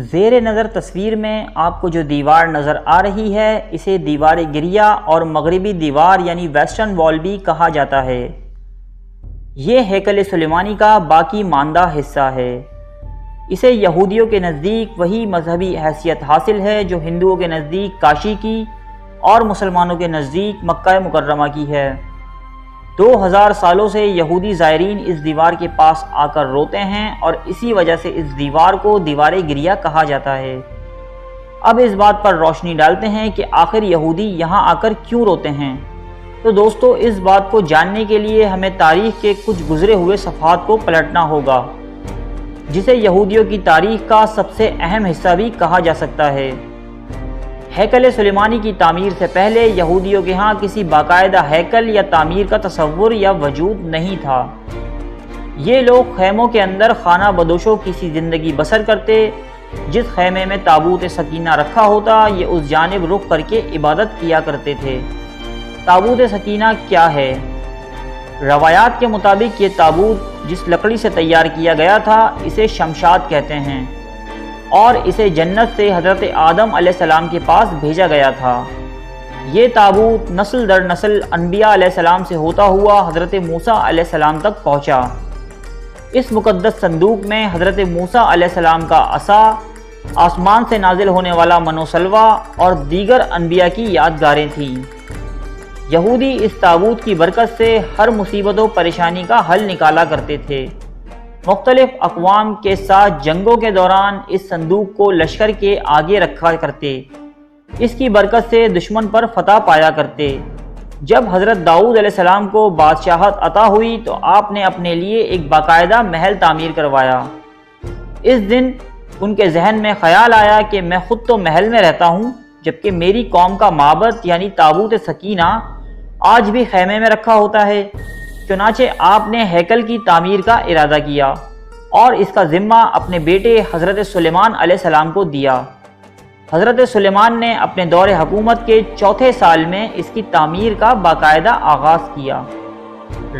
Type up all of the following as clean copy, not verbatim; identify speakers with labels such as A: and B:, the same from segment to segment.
A: زیر نظر تصویر میں آپ کو جو دیوار نظر آ رہی ہے اسے دیوار گریہ اور مغربی دیوار یعنی ویسٹرن وال بھی کہا جاتا ہے۔ یہ ہیکل سلیمانی کا باقی ماندہ حصہ ہے۔ اسے یہودیوں کے نزدیک وہی مذہبی حیثیت حاصل ہے جو ہندوؤں کے نزدیک کاشی کی اور مسلمانوں کے نزدیک مکہ مکرمہ کی ہے۔ 2000 سالوں سے یہودی زائرین اس دیوار کے پاس آ کر روتے ہیں اور اسی وجہ سے اس دیوار کو دیوار گریہ کہا جاتا ہے۔ اب اس بات پر روشنی ڈالتے ہیں کہ آخر یہودی یہاں آ کر کیوں روتے ہیں۔ تو دوستو، اس بات کو جاننے کے لیے ہمیں تاریخ کے کچھ گزرے ہوئے صفحات کو پلٹنا ہوگا، جسے یہودیوں کی تاریخ کا سب سے اہم حصہ بھی کہا جا سکتا ہے۔ ہیکل سلیمانی کی تعمیر سے پہلے یہودیوں کے ہاں کسی باقاعدہ ہیکل یا تعمیر کا تصور یا وجود نہیں تھا۔ یہ لوگ خیموں کے اندر خانہ بدوشوں کی سی زندگی بسر کرتے۔ جس خیمے میں تابوت سکینہ رکھا ہوتا یہ اس جانب رخ کر کے عبادت کیا کرتے تھے۔ تابوت سکینہ کیا ہے؟ روایات کے مطابق یہ تابوت جس لکڑی سے تیار کیا گیا تھا اسے شمشاد کہتے ہیں اور اسے جنت سے حضرت آدم علیہ السلام کے پاس بھیجا گیا تھا۔ یہ تابوت نسل در نسل انبیاء علیہ السلام سے ہوتا ہوا حضرت موسیٰ علیہ السلام تک پہنچا۔ اس مقدس صندوق میں حضرت موسیٰ علیہ السلام کا عصا، آسمان سے نازل ہونے والا من و سلوہ اور دیگر انبیاء کی یادگاریں تھیں۔ یہودی اس تابوت کی برکت سے ہر مصیبت و پریشانی کا حل نکالا کرتے تھے۔ مختلف اقوام کے ساتھ جنگوں کے دوران اس صندوق کو لشکر کے آگے رکھا کرتے۔ اس کی برکت سے دشمن پر فتح پایا کرتے۔ جب حضرت داؤد علیہ السلام کو بادشاہت عطا ہوئی تو آپ نے اپنے لیے ایک باقاعدہ محل تعمیر کروایا۔ اس دن ان کے ذہن میں خیال آیا کہ میں خود تو محل میں رہتا ہوں، جبکہ میری قوم کا معبد یعنی تابوت سکینہ آج بھی خیمے میں رکھا ہوتا ہے۔ چنانچہ آپ نے ہیکل کی تعمیر کا ارادہ کیا اور اس کا ذمہ اپنے بیٹے حضرت سلیمان علیہ السلام کو دیا۔ حضرت سلیمان نے اپنے دور حکومت کے 4تھے سال میں اس کی تعمیر کا باقاعدہ آغاز کیا۔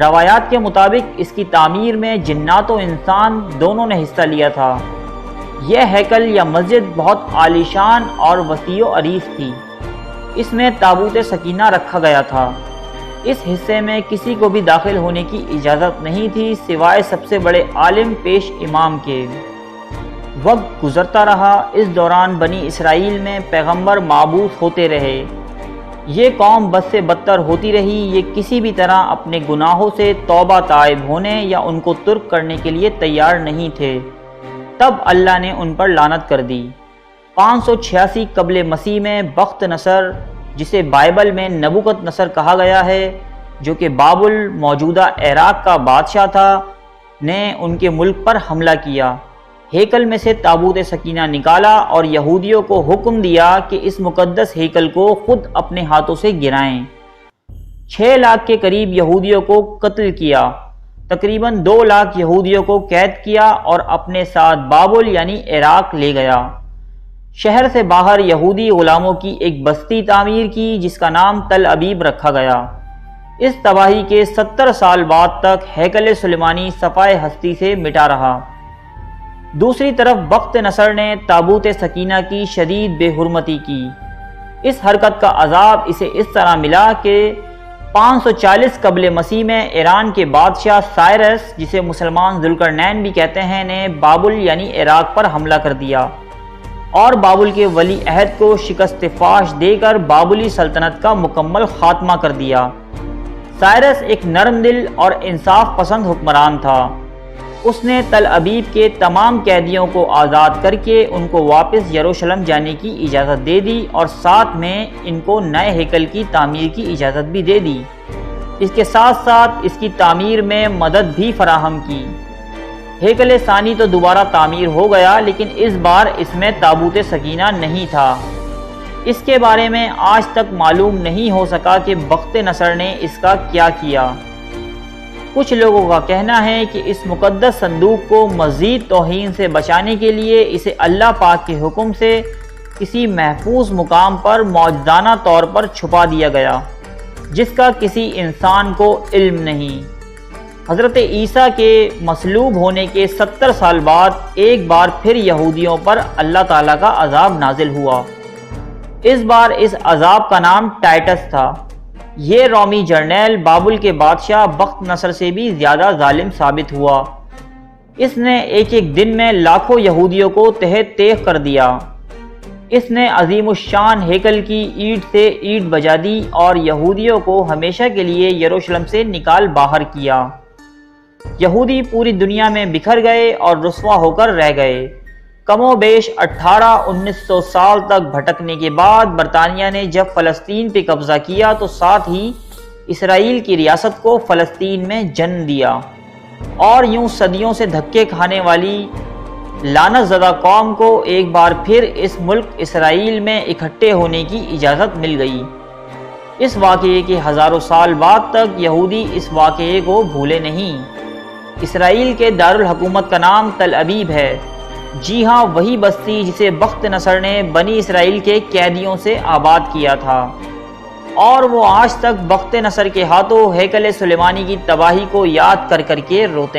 A: روایات کے مطابق اس کی تعمیر میں جنات و انسان دونوں نے حصہ لیا تھا۔ یہ ہیکل یا مسجد بہت عالیشان اور وسیع و عریض تھی۔ اس میں تابوت سکینہ رکھا گیا تھا۔ اس حصے میں کسی کو بھی داخل ہونے کی اجازت نہیں تھی سوائے سب سے بڑے عالم پیش امام کے۔ وقت گزرتا رہا، اس دوران بنی اسرائیل میں پیغمبر معبوث ہوتے رہے۔ یہ قوم بد سے بدتر ہوتی رہی۔ یہ کسی بھی طرح اپنے گناہوں سے توبہ طائب ہونے یا ان کو ترک کرنے کے لیے تیار نہیں تھے۔ تب اللہ نے ان پر لعنت کر دی۔ 586 قبل مسیح میں بخت نصر، جسے بائبل میں نبوکت نصر کہا گیا ہے، جو کہ بابل موجودہ عراق کا بادشاہ تھا، نے ان کے ملک پر حملہ کیا۔ ہیکل میں سے تابوت سکینہ نکالا اور یہودیوں کو حکم دیا کہ اس مقدس ہیکل کو خود اپنے ہاتھوں سے گرائیں۔ 6 لاکھ کے قریب یہودیوں کو قتل کیا۔ تقریباً 2 لاکھ یہودیوں کو قید کیا اور اپنے ساتھ بابل یعنی عراق لے گیا۔ شہر سے باہر یہودی غلاموں کی ایک بستی تعمیر کی جس کا نام تل ابیب رکھا گیا۔ اس تباہی کے 70 سال بعد تک ہیکل سلیمانی صفائے ہستی سے مٹا رہا۔ دوسری طرف بخت نصر نے تابوت سکینہ کی شدید بے حرمتی کی۔ اس حرکت کا عذاب اسے اس طرح ملا کہ 540 قبل مسیح میں ایران کے بادشاہ سائرس، جسے مسلمان ذوالقرنین بھی کہتے ہیں، نے بابل یعنی عراق پر حملہ کر دیا اور بابل کے ولی عہد کو شکست فاش دے کر بابلی سلطنت کا مکمل خاتمہ کر دیا۔ سائرس ایک نرم دل اور انصاف پسند حکمران تھا۔ اس نے تل ابیب کے تمام قیدیوں کو آزاد کر کے ان کو واپس یروشلم جانے کی اجازت دے دی اور ساتھ میں ان کو نئے ہیکل کی تعمیر کی اجازت بھی دے دی۔ اس کے ساتھ ساتھ اس کی تعمیر میں مدد بھی فراہم کی۔ ہیکل ثانی تو دوبارہ تعمیر ہو گیا، لیکن اس بار اس میں تابوت سکینہ نہیں تھا۔ اس کے بارے میں آج تک معلوم نہیں ہو سکا کہ بخت نصر نے اس کا کیا کیا۔ کچھ لوگوں کا کہنا ہے کہ اس مقدس صندوق کو مزید توہین سے بچانے کے لیے اسے اللہ پاک کے حکم سے کسی محفوظ مقام پر معجزانہ طور پر چھپا دیا گیا، جس کا کسی انسان کو علم نہیں۔ حضرت عیسیٰ کے مصلوب ہونے کے 70 سال بعد ایک بار پھر یہودیوں پر اللہ تعالیٰ کا عذاب نازل ہوا۔ اس بار اس عذاب کا نام ٹائٹس تھا۔ یہ رومی جرنیل بابل کے بادشاہ بخت نصر سے بھی زیادہ ظالم ثابت ہوا۔ اس نے ایک دن میں لاکھوں یہودیوں کو تحت تیغ کر دیا۔ اس نے عظیم الشان ہیکل کی اینٹ سے اینٹ بجا دی اور یہودیوں کو ہمیشہ کے لیے یروشلم سے نکال باہر کیا۔ یہودی پوری دنیا میں بکھر گئے اور رسوا ہو کر رہ گئے۔ کم و بیش 1800-1900 سال تک بھٹکنے کے بعد برطانیہ نے جب فلسطین پہ قبضہ کیا تو ساتھ ہی اسرائیل کی ریاست کو فلسطین میں جنم دیا، اور یوں صدیوں سے دھکے کھانے والی لعنت زدہ قوم کو ایک بار پھر اس ملک اسرائیل میں اکٹھے ہونے کی اجازت مل گئی۔ اس واقعے کے ہزاروں سال بعد تک یہودی اس واقعے کو بھولے نہیں۔ اسرائیل کے دارالحکومت کا نام تل ابیب ہے۔ جی ہاں، وہی بستی جسے بخت نصر نے بنی اسرائیل کے قیدیوں سے آباد کیا تھا، اور وہ آج تک بخت نصر کے ہاتھوں ہیکل سلیمانی کی تباہی کو یاد کر کر کے روتے ہیں۔